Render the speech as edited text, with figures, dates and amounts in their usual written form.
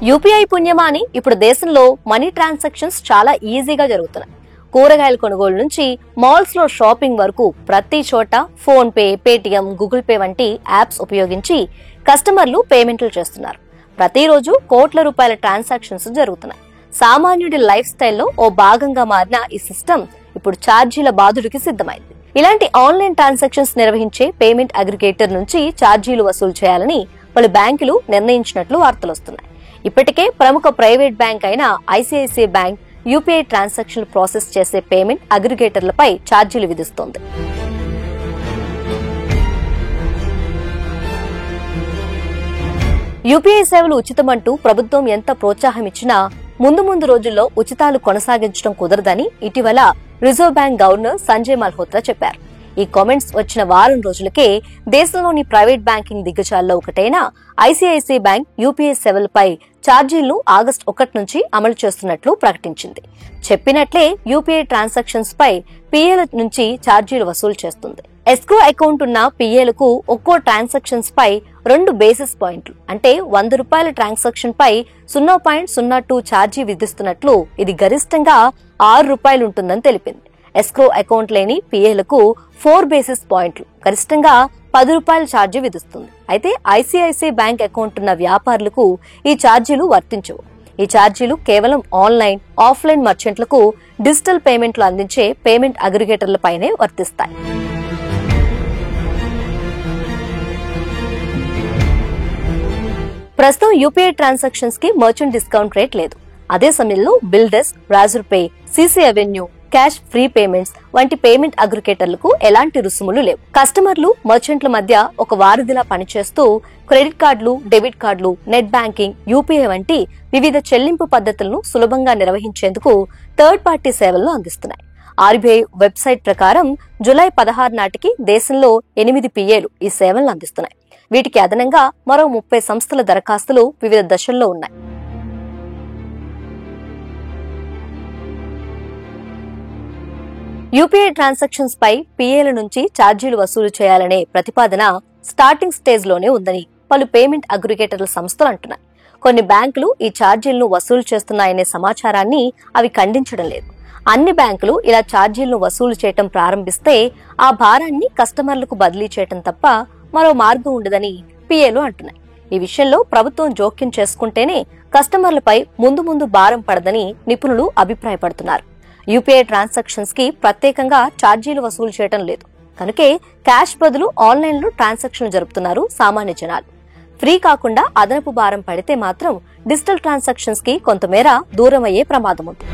UPI పుణ్యమా అని ఇప్పుడు దేశంలో మనీ ట్రాన్సాక్షన్స్ చాలా ఈజీగా జరుగుతున్నాయి. కూరగాయల కొనుగోలు నుంచి మాల్స్ లో షాపింగ్ వరకు ప్రతి చోట phone pay, Paytm, Google pay వంటి యాప్స్ ఉపయోగించి కస్టమర్లు పేమెంట్లు చేస్తున్నారు. ప్రతిరోజు కోట్ల రూపాయల ట్రాన్సాక్షన్స్ జరుగుతున్నాయి. సామాన్యుడి లైఫ్ స్టైల్లో ఓ భాగంగా మారిన ఈ సిస్టమ్ ఇప్పుడు ఛార్జీల బాధుడికి సిద్ధమైంది. ఇలాంటి ఆన్లైన్ ట్రాన్సాక్షన్స్ నిర్వహించే పేమెంట్ అగ్రిగేటర్ నుంచి ఛార్జీలు వసూలు చేయాలని పలు బ్యాంకులు నిర్ణయించినట్లు వార్తలొస్తున్నాయి. ఇప్పటికే ప్రముఖ ప్రైవేట్ బ్యాంక్ అయిన ICICI bank UPI transaction process చేసే పేమెంట్ అగ్రిగేటర్లపై ఛార్జీలు విధిస్తోంది. యూపీఐ సేవలు ఉచితమంటూ ప్రభుత్వం ఎంత ప్రోత్సాహం ఇచ్చినా ముందు రోజుల్లో ఉచితాలు కొనసాగించడం కుదరదని ఇటీవల reserve bank governor Sanjay Malhotra చెప్పారు. ఈ కామెంట్స్ వచ్చిన వారం రోజులకే దేశంలోని ప్రైవేట్ బ్యాంకింగ్ దిగ్గజాల్లో ఒకటైన ఐసిఐసిఐ బ్యాంక్ యూపీఐ సేవలపై ఛార్జీలను ఆగస్టు 1 నుంచి అమలు చేస్తున్నట్లు ప్రకటించింది. చెప్పినట్లే యూపీఐ ట్రాన్సాక్షన్స్ పై పీఏల నుంచి ఛార్జీలు వసూలు చేస్తుంది. ఎస్క్రో అకౌంట్ ఉన్న పీఏలకు ఒక్కో ట్రాన్సాక్షన్స్ పై 2 బేసిస్ పాయింట్లు అంటే ₹100 ట్రాన్సాక్షన్ పై 0.02 ఛార్జీ విధిస్తున్నట్లు, ఇది గరిష్టంగా ₹6 ఉంటుందని తెలిపింది. ఎస్క్రో అకౌంట్ లేని పీఏలకు 4 బేసిస్ పాయింట్లు గరిష్టంగా ₹10 ఛార్జీ విధిస్తుంది. అయితే ఐసిఐసిఐ బ్యాంక్ అకౌంట్ ఉన్న వ్యాపారులకు ఈ ఛార్జీలు వర్తించవు. ఈ ఛార్జీలు కేవలం ఆన్లైన్, ఆఫ్లైన్ మర్చెంట్లకు డిజిటల్ పేమెంట్లు అందించే పేమెంట్ అగ్రిగేటర్లపైనే వర్తిస్తాయి. ప్రస్తుతం యూపీఐ ట్రాన్సాక్షన్స్ కి మర్చెంట్ డిస్కౌంట్ రేట్ లేదు. అదే సమయంలో BillDesk, Razorpay, CC Avenue, Cashfree payments వంటి పేమెంట్ అగ్రిగేటర్లకు ఎలాంటి రుసుములు లేవు. కస్టమర్లు, మర్చెంట్ల మధ్య ఒక వారధిలా పనిచేస్తూ క్రెడిట్ కార్డులు, డెబిట్ కార్డులు, నెట్ బ్యాంకింగ్, యూపీఐ వంటి వివిధ చెల్లింపు పద్ధతులను సులభంగా నిర్వహించేందుకు థర్డ్ పార్టీ సేవలను అందిస్తున్నాయి. ఆర్బీఐ వెబ్సైట్ ప్రకారం జూలై 16 నాటికి దేశంలో 8 పీఏలు ఈ సేవలను అందిస్తున్నాయి. వీటికి అదనంగా మరో 30 సంస్థల దరఖాస్తులు వివిధ దశల్లో ఉన్నాయి. యూపీఐ ట్రాన్సాక్షన్స్ పై పీఏల నుంచి ఛార్జీలు వసూలు చేయాలనే ప్రతిపాదన స్టార్టింగ్ స్టేజ్ లోనే ఉందని పలు పేమెంట్ అగ్రిగేటర్ల సంస్థలు అంటున్నాయి. కొన్ని బ్యాంకులు ఈ ఛార్జీలను వసూలు చేస్తున్నాయనే సమాచారాన్ని అవి ఖండించడం లేదు. అన్ని బ్యాంకులు ఇలా ఛార్జీలను వసూలు చేయటం ప్రారంభిస్తే ఆ భారాన్ని కస్టమర్లకు బదిలీ చేయటం తప్ప మరో మార్గం ఉండదని పీఏలు అంటున్నాయి. ఈ విషయంలో ప్రభుత్వం జోక్యం చేసుకుంటేనే కస్టమర్లపై ముందు భారం పడదని నిపుణులు అభిప్రాయపడుతున్నారు. యూపీఐ ట్రాన్సాక్షన్స్ కి ప్రత్యేకంగా ఛార్జీలు వసూలు చేయడం లేదు కనుకే క్యాష్ బదులు ఆన్లైన్ లో ట్రాన్సాక్షన్లు జరుపుతున్నారు సామాన్య జనాలు. ఫ్రీ కాకుండా అదనపు భారం పడితే మాత్రం డిజిటల్ ట్రాన్సాక్షన్స్ కి కొంతమేర దూరం అయ్యే ప్రమాదం ఉంది.